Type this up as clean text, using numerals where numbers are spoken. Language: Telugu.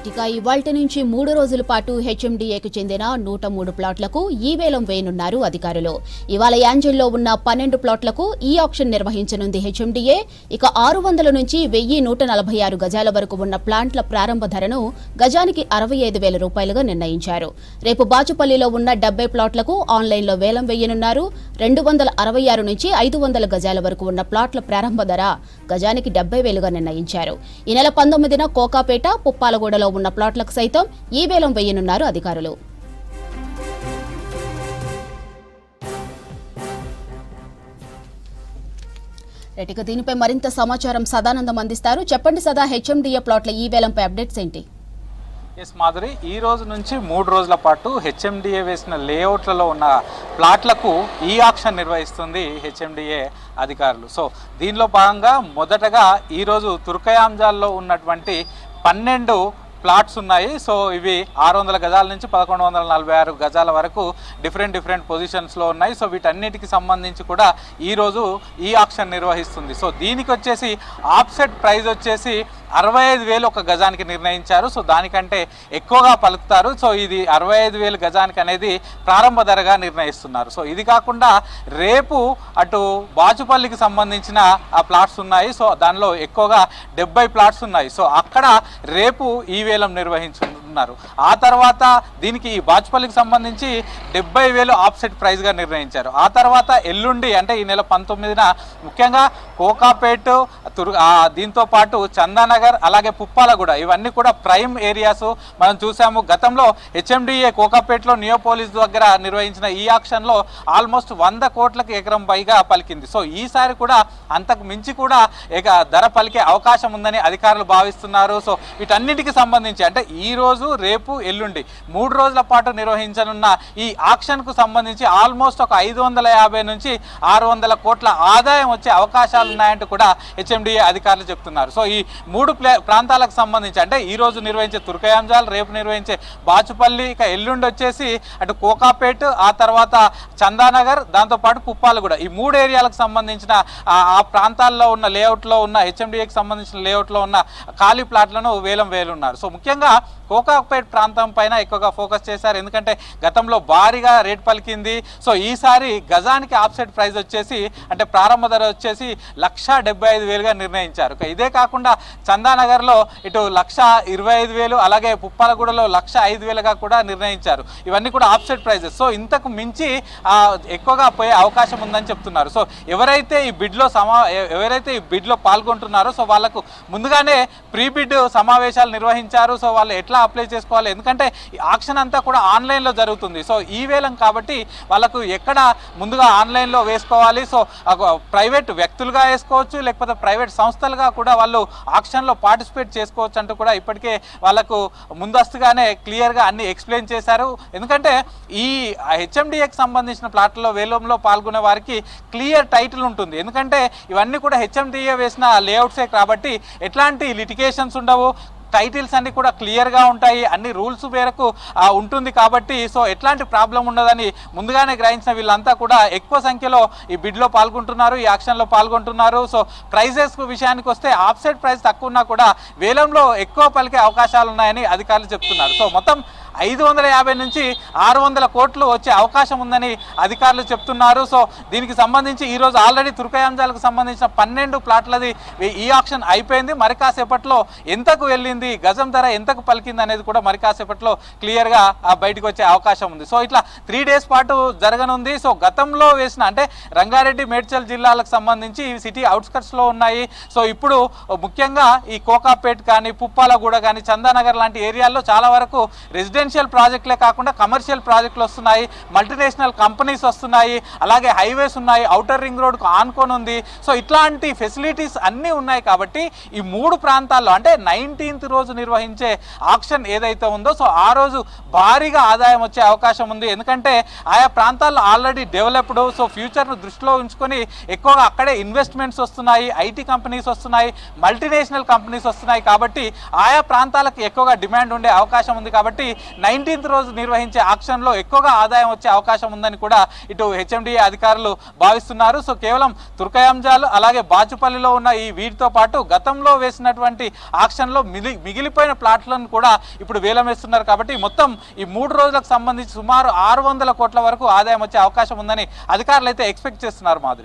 ఇక ఇవాల్టి నుంచి 3 రోజుల పాటు హెచ్ఎండిఏకు చెందిన 103 ప్లాట్లకు ఈ వేలం వేయనున్నారు అధికారులు. ఇవాళ యాంజల్లో ఉన్న 12 ప్లాట్లకు ఈ ఆక్షన్ నిర్వహించనుంది హెచ్ఎండిఏ. ఇక 600 నుంచి 1146 గజాల వరకు ఉన్న ప్లాంట్ల ప్రారంభ ధరను గజానికి 65,000 రూపాయలుగా నిర్ణయించారు. రేపు బాచుపల్లిలో ఉన్న 70 ప్లాట్లకు ఆన్లైన్లో వేలం వేయనున్నారు. 266 నుంచి 500 గజాల వరకు ఉన్న ప్లాట్ల ప్రారంభ ధర గజానికి 70,000గా నిర్ణయించారు. ఈ నెల 19న కోకాపేట, పుప్పాలగూడలో ఉన్న ప్లాట్లకు సైతం ఈ వేలం వేయనున్నారు అధికారులు. ఇక దీనిపై మరింత సమాచారం సదానందం అందిస్తారు. చెప్పండి సదా, హెచ్ఎండిఏ ప్లాట్ల ఈ వేలంపై అప్డేట్స్ ఏంటి? మాధురి, ఈ రోజు నుంచి 3 రోజుల పాటు హెచ్ఎండిఏ వేసిన లేఅవుట్లలో ఉన్న ప్లాట్లకు ఈ ఆక్షన్ నిర్వహిస్తుంది హెచ్ఎండిఏ అధికారులు. సో దీనిలో భాగంగా మొదటగా ఈరోజు తుర్కయాంజాల్లో ఉన్నటువంటి 12 ప్లాట్స్ ఉన్నాయి. సో ఇవి 600 గజాల నుంచి 1146 గజాల వరకు డిఫరెంట్ పొజిషన్స్లో ఉన్నాయి. సో వీటన్నిటికి సంబంధించి కూడా ఈరోజు ఈ ఆక్షన్ నిర్వహిస్తుంది. సో దీనికి వచ్చేసి ఆఫ్సెట్ ప్రైస్ వచ్చేసి 65,000 ఒక గజానికి నిర్ణయించారు. సో దానికంటే ఎక్కువగా పలుకుతారు. సో ఇది 65,000 గజానికి అనేది ప్రారంభ ధరగా నిర్ణయిస్తున్నారు. సో ఇది కాకుండా రేపు అటు బాచుపల్లికి సంబంధించిన ఆ ప్లాట్స్ ఉన్నాయి. సో దానిలో ఎక్కువగా 70 ప్లాట్స్ ఉన్నాయి. సో అక్కడ రేపు ఈ వేలం నిర్వహించుతున్నారు. ఆ తర్వాత దీనికి ఈ బాచుపల్లికి సంబంధించి 70,000 ఆఫ్సెట్ ప్రైస్గా నిర్ణయించారు. ఆ తర్వాత ఎల్లుండి అంటే ఈ నెల 19న ముఖ్యంగా కోకాపేట్, దీంతో పాటు చందానగర్, అలాగే పుప్పాలగూడ, ఇవన్నీ కూడా ప్రైమ్ ఏరియాస్. మనం చూసాము గతంలో హెచ్ఎండిఏ కోకాపేట్లో నియోపోలిస్ దగ్గర నిర్వహించిన ఈ ఆక్షన్లో ఆల్మోస్ట్ 100 కోట్లకు ఎకరం పైగా పలికింది. సో ఈసారి కూడా అంతకు మించి కూడా ధర పలికే అవకాశం ఉందని అధికారులు భావిస్తున్నారు. సో వీటన్నిటికి సంబంధించి అంటే ఈ రోజు, రేపు, ఎల్లుండి 3 రోజుల పాటు నిర్వహించనున్న ఈ ఆక్షన్కు సంబంధించి ఆల్మోస్ట్ ఒక 550 నుంచి 600 కోట్ల ఆదాయం వచ్చే అవకాశాలు ఉన్నాయంటూ కూడా హెచ్ఎండిఏ అధికారులు చెప్తున్నారు. సో ఈ 3 ప్రాంతాలకు సంబంధించి అంటే ఈ రోజు నిర్వహించే తుర్కయాంజాల్, రేపు నిర్వహించే బాచుపల్లి, ఇక ఎల్లుండి వచ్చేసి అటు కోకాపేట్, ఆ తర్వాత చందానగర్, దాంతోపాటు పుప్పాలగూడ, ఈ 3 ఏరియాలకు సంబంధించిన ఆ ప్రాంతాల్లో ఉన్న లేఅవుట్లో ఉన్న హెచ్ఎండిఏకి సంబంధించిన లేఅవుట్లో ఉన్న ఖాళీ ప్లాట్లను వేలున్నారు. సో ముఖ్యంగా కోకాపేట్ ప్రాంతం పైన ఎక్కువగా ఫోకస్ చేశారు. ఎందుకంటే గతంలో భారీగా రేట్ పలికింది. సో ఈసారి గజానికి ఆఫ్సెట్ ప్రైస్ వచ్చేసి అంటే ప్రారంభ ధర వచ్చేసి 1,75,000గా నిర్ణయించారు. ఇదే కాకుండా చందానగర్లో ఇటు 1,25,000, అలాగే పుప్పాలగూడలో 1,05,000గా కూడా నిర్ణయించారు. ఇవన్నీ కూడా ఆఫ్సెట్ ప్రైజెస్. సో ఇంతకు మించి ఎక్కువగా పోయే అవకాశం ఉందని చెప్తున్నారు. సో ఎవరైతే ఈ బిడ్లో పాల్గొంటున్నారో సో వాళ్ళకు ముందుగానే ప్రీ బిడ్ సమావేశాలు నిర్వహించారు. సో వాళ్ళు ఎట్లా అప్లై చేసుకోవాలి, ఎందుకంటే ఈ ఆక్షన్ అంతా కూడా ఆన్లైన్లో జరుగుతుంది. సో ఈ వేలం కాబట్టి వాళ్ళకు ఎక్కడ ముందుగా ఆన్లైన్లో వేసుకోవాలి. సో ప్రైవేట్ వ్యక్తులుగా వేసుకోవచ్చు, లేకపోతే ప్రైవేట్ సంస్థలుగా కూడా వాళ్ళు ఆక్షన్లో పార్టిసిపేట్ చేసుకోవచ్చు అంటూ కూడా ఇప్పటికే వాళ్ళకు ముందస్తుగానే క్లియర్గా అన్ని ఎక్స్ప్లెయిన్ చేశారు. ఎందుకంటే ఈ హెచ్ఎండిఏకి సంబంధించిన ప్లాట్లలో వేలంలో పాల్గొనే వారికి క్లియర్ టైటిల్ ఉంటుంది. ఎందుకంటే ఇవన్నీ కూడా హెచ్ఎండిఏ వేసిన లేఅవుట్సే కాబట్టి ఎట్లాంటి లిటిగేషన్స్ ఉండవు, టైటిల్స్ అన్ని కూడా క్లియర్గా ఉంటాయి, అన్ని రూల్స్ మేరకు ఉంటుంది కాబట్టి సో ఎట్లాంటి ప్రాబ్లం ఉండదని ముందుగానే గ్రహించిన వీళ్ళంతా కూడా ఎక్కువ సంఖ్యలో ఈ బిడ్లో పాల్గొంటున్నారు, ఈ ఆక్షన్లో పాల్గొంటున్నారు. సో ప్రైజెస్ విషయానికి వస్తే ఆఫ్సెట్ ప్రైస్ తక్కువ ఉన్నా కూడా వేలంలో ఎక్కువ పలికే అవకాశాలు ఉన్నాయని అధికారులు చెప్తున్నారు. సో మొత్తం 550 నుంచి 600 కోట్లు వచ్చే అవకాశం ఉందని అధికారులు చెప్తున్నారు. సో దీనికి సంబంధించి ఈరోజు ఆల్రెడీ తుర్కయాంజాలకు సంబంధించిన 12 ప్లాట్లది ఈ ఆక్షన్ అయిపోయింది. మరి కాసేపట్లో ఎంతకు వెళ్ళింది, గజం ధర ఎంతకు పలికింది అనేది కూడా మరి కాసేపట్లో క్లియర్గా బయటకు వచ్చే అవకాశం ఉంది. సో ఇట్లా 3 డేస్ పాటు జరగనుంది. సో గతంలో వేసిన అంటే రంగారెడ్డి, మేడ్చల్ జిల్లాలకు సంబంధించి ఈ సిటీ అవుట్స్కట్స్లో ఉన్నాయి. సో ఇప్పుడు ముఖ్యంగా ఈ కోకాపేట్ కానీ, పుప్పాలగూడ కానీ, చందానగర్ లాంటి ఏరియాల్లో చాలా వరకు రెసిడెన్షియల్ ప్రాజెక్టులే కాకుండా కమర్షియల్ ప్రాజెక్టులు వస్తున్నాయి, మల్టీనేషనల్ కంపెనీస్ వస్తున్నాయి, అలాగే హైవేస్ ఉన్నాయి, ఔటర్ రింగ్ రోడ్కు ఆనుకొని ఉంది. సో ఇట్లాంటి ఫెసిలిటీస్ అన్నీ ఉన్నాయి కాబట్టి ఈ 3 ప్రాంతాల్లో అంటే 19th రోజు నిర్వహించే ఆక్షన్ ఏదైతే ఉందో సో ఆ రోజు భారీగా ఆదాయం వచ్చే అవకాశం ఉంది. ఎందుకంటే ఆయా ప్రాంతాల్లో ఆల్రెడీ డెవలప్డ్. సో ఫ్యూచర్ను దృష్టిలో ఉంచుకొని ఎక్కువగా అక్కడే ఇన్వెస్ట్మెంట్స్ వస్తున్నాయి, ఐటీ కంపెనీస్ వస్తున్నాయి, మల్టీనేషనల్ కంపెనీస్ వస్తున్నాయి కాబట్టి ఆయా ప్రాంతాలకు ఎక్కువగా డిమాండ్ ఉండే అవకాశం ఉంది. కాబట్టి 19th రోజు నిర్వహించే ఆక్షన్లో ఎక్కువగా ఆదాయం వచ్చే అవకాశం ఉందని కూడా ఇటు హెచ్ఎండిఏ అధికారులు భావిస్తున్నారు. సో కేవలం తుర్కయాంజాలు అలాగే బాచుపల్లిలో ఉన్న ఈ వీటితో పాటు గతంలో వేసినటువంటి ఆక్షన్లో మిగిలిపోయిన ప్లాట్లను కూడా ఇప్పుడు వేలం వేస్తున్నారు. కాబట్టి మొత్తం ఈ 3 రోజులకు సంబంధించి సుమారు 600 కోట్ల వరకు ఆదాయం వచ్చే అవకాశం ఉందని అధికారులు అయితే ఎక్స్పెక్ట్ చేస్తున్నారు. మాధురి.